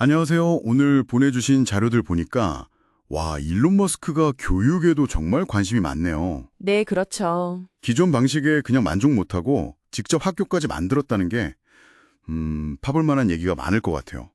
안녕하세요. 오늘 보내주신 자료들 보니까 와, 일론 머스크가 교육에도 정말 관심이 많네요. 네, 그렇죠. 기존 방식에 그냥 만족 못하고 직접 학교까지 만들었다는 게 파볼 만한 얘기가 많을 것 같아요.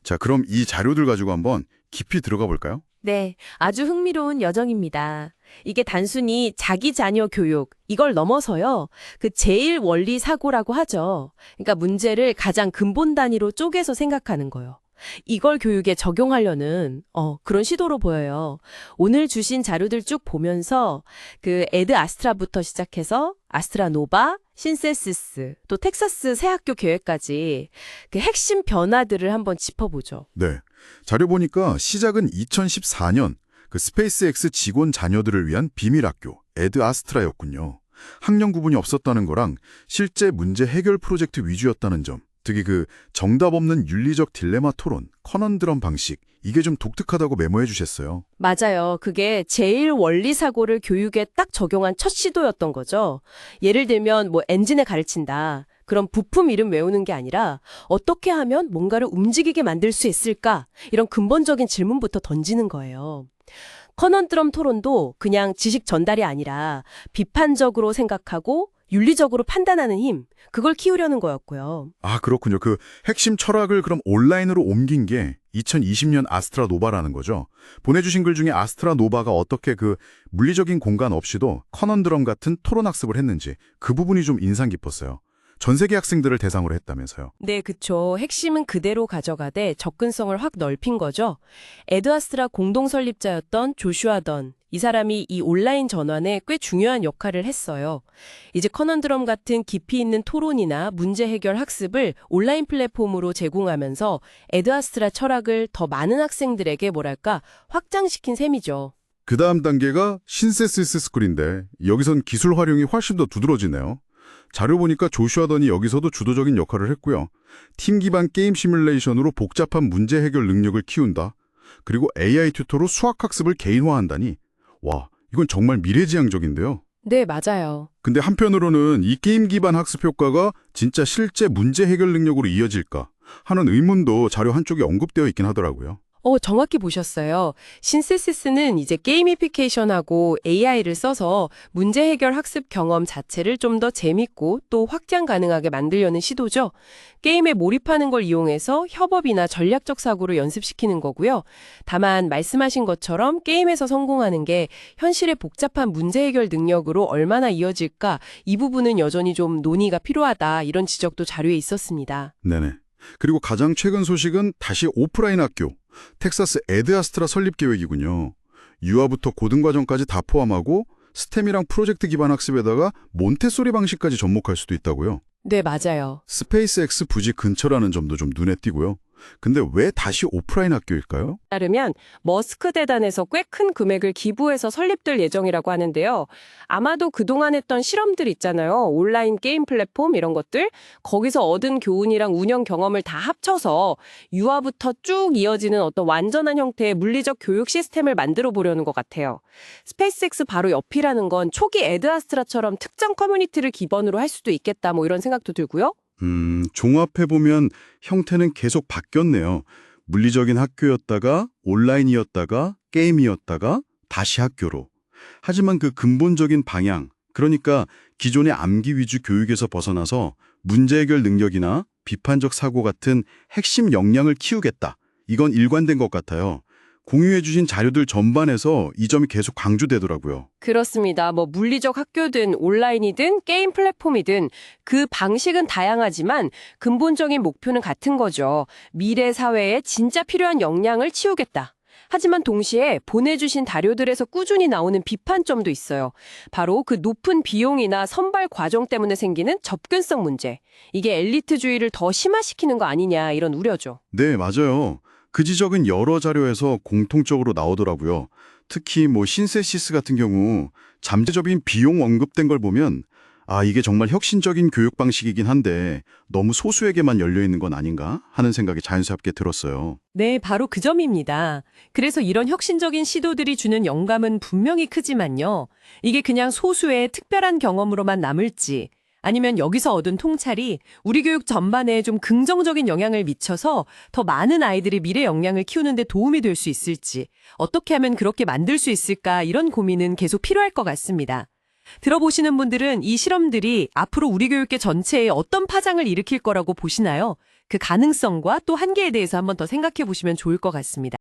자, 그럼 이 자료들 가지고 한번 깊이 들어가 볼까요? 네, 아주 흥미로운 여정입니다. 이게 단순히 자기 자녀 교육, 이걸 넘어서요. 그 제일 원리 사고라고 하죠. 그러니까 문제를 가장 근본 단위로 쪼개서 생각하는 거요. 이걸 교육에 적용하려는 그런 시도로 보여요. 오늘 주신 자료들 쭉 보면서 그 에드 아스트라부터 시작해서 아스트라노바, 신세시스, 또 텍사스 새 학교 계획까지 그 핵심 변화들을 한번 짚어보죠. 네. 자료 보니까 시작은 2014년 그 스페이스X 직원 자녀들을 위한 비밀 학교 에드 아스트라였군요. 학년 구분이 없었다는 거랑 실제 문제 해결 프로젝트 위주였다는 점, 특히 그 정답 없는 윤리적 딜레마 토론, 커넌드럼 방식, 이게 좀 독특하다고 메모해 주셨어요. 맞아요. 그게 제일 원리 사고를 교육에 딱 적용한 첫 시도였던 거죠. 예를 들면 뭐 엔진을 가르친다. 그럼 부품 이름 외우는 게 아니라 어떻게 하면 뭔가를 움직이게 만들 수 있을까? 이런 근본적인 질문부터 던지는 거예요. 커넌드럼 토론도 그냥 지식 전달이 아니라 비판적으로 생각하고 윤리적으로 판단하는 힘, 그걸 키우려는 거였고요. 아, 그렇군요. 그 핵심 철학을 그럼 온라인으로 옮긴 게 2020년 아스트라 노바라는 거죠. 보내주신 글 중에 아스트라 노바가 어떻게 그 물리적인 공간 없이도 커넌드럼 같은 토론 학습을 했는지 그 부분이 좀 인상 깊었어요. 전 세계 학생들을 대상으로 했다면서요. 네, 그쵸. 핵심은 그대로 가져가되 접근성을 확 넓힌 거죠. 에드아스트라 공동 설립자였던 조슈아 던, 이 사람이 이 온라인 전환에 꽤 중요한 역할을 했어요. 이제 커넌드럼 같은 깊이 있는 토론이나 문제 해결 학습을 온라인 플랫폼으로 제공하면서 에드아스트라 철학을 더 많은 학생들에게 뭐랄까 확장시킨 셈이죠. 그 다음 단계가 신세시스 스쿨인데 여기선 기술 활용이 훨씬 더 두드러지네요. 자료 보니까 조슈아 던이 여기서도 주도적인 역할을 했고요. 팀 기반 게임 시뮬레이션으로 복잡한 문제 해결 능력을 키운다. 그리고 AI 튜터로 수학 학습을 개인화한다니. 와, 이건 정말 미래지향적인데요. 네, 맞아요. 근데 한편으로는 이 게임 기반 학습 효과가 진짜 실제 문제 해결 능력으로 이어질까 하는 의문도 자료 한쪽에 언급되어 있긴 하더라고요. 정확히 보셨어요. 신세시스는 이제 게이미피케이션하고 AI를 써서 문제 해결 학습 경험 자체를 좀 더 재밌고 또 확장 가능하게 만들려는 시도죠. 게임에 몰입하는 걸 이용해서 협업이나 전략적 사고를 연습시키는 거고요. 다만 말씀하신 것처럼 게임에서 성공하는 게 현실의 복잡한 문제 해결 능력으로 얼마나 이어질까, 이 부분은 여전히 좀 논의가 필요하다, 이런 지적도 자료에 있었습니다. 네네. 그리고 가장 최근 소식은 다시 오프라인 학교, 텍사스 에드아스트라 설립 계획이군요. 유아부터 고등과정까지 다 포함하고 스템이랑 프로젝트 기반 학습에다가 몬테소리 방식까지 접목할 수도 있다고요. 네, 맞아요. 스페이스X 부지 근처라는 점도 좀 눈에 띄고요. 근데 왜 다시 오프라인 학교일까요? 따르면 머스크 재단에서 꽤 큰 금액을 기부해서 설립될 예정이라고 하는데요. 아마도 그동안 했던 실험들 있잖아요. 온라인 게임 플랫폼 이런 것들. 거기서 얻은 교훈이랑 운영 경험을 다 합쳐서 유아부터 쭉 이어지는 어떤 완전한 형태의 물리적 교육 시스템을 만들어 보려는 것 같아요. 스페이스X 바로 옆이라는 건 초기 에드아스트라처럼 특정 커뮤니티를 기반으로 할 수도 있겠다, 뭐 이런 생각도 들고요. 종합해보면 형태는 계속 바뀌었네요. 물리적인 학교였다가 온라인이었다가 게임이었다가 다시 학교로. 하지만 그 근본적인 방향, 그러니까 기존의 암기 위주 교육에서 벗어나서 문제 해결 능력이나 비판적 사고 같은 핵심 역량을 키우겠다. 이건 일관된 것 같아요. 공유해 주신 자료들 전반에서 이 점이 계속 강조되더라고요. 그렇습니다. 뭐 물리적 학교든 온라인이든 게임 플랫폼이든 그 방식은 다양하지만 근본적인 목표는 같은 거죠. 미래 사회에 진짜 필요한 역량을 치우겠다. 하지만 동시에 보내주신 자료들에서 꾸준히 나오는 비판점도 있어요. 바로 그 높은 비용이나 선발 과정 때문에 생기는 접근성 문제. 이게 엘리트주의를 더 심화시키는 거 아니냐, 이런 우려죠. 네, 맞아요. 그 지적은 여러 자료에서 공통적으로 나오더라고요. 특히 뭐 신세시스 같은 경우 잠재적인 비용 언급된 걸 보면 이게 정말 혁신적인 교육 방식이긴 한데 너무 소수에게만 열려 있는 건 아닌가 하는 생각이 자연스럽게 들었어요. 네, 바로 그 점입니다. 그래서 이런 혁신적인 시도들이 주는 영감은 분명히 크지만요. 이게 그냥 소수의 특별한 경험으로만 남을지, 아니면 여기서 얻은 통찰이 우리 교육 전반에 좀 긍정적인 영향을 미쳐서 더 많은 아이들의 미래 역량을 키우는 데 도움이 될 수 있을지, 어떻게 하면 그렇게 만들 수 있을까, 이런 고민은 계속 필요할 것 같습니다. 들어보시는 분들은 이 실험들이 앞으로 우리 교육계 전체에 어떤 파장을 일으킬 거라고 보시나요? 그 가능성과 또 한계에 대해서 한번 더 생각해 보시면 좋을 것 같습니다.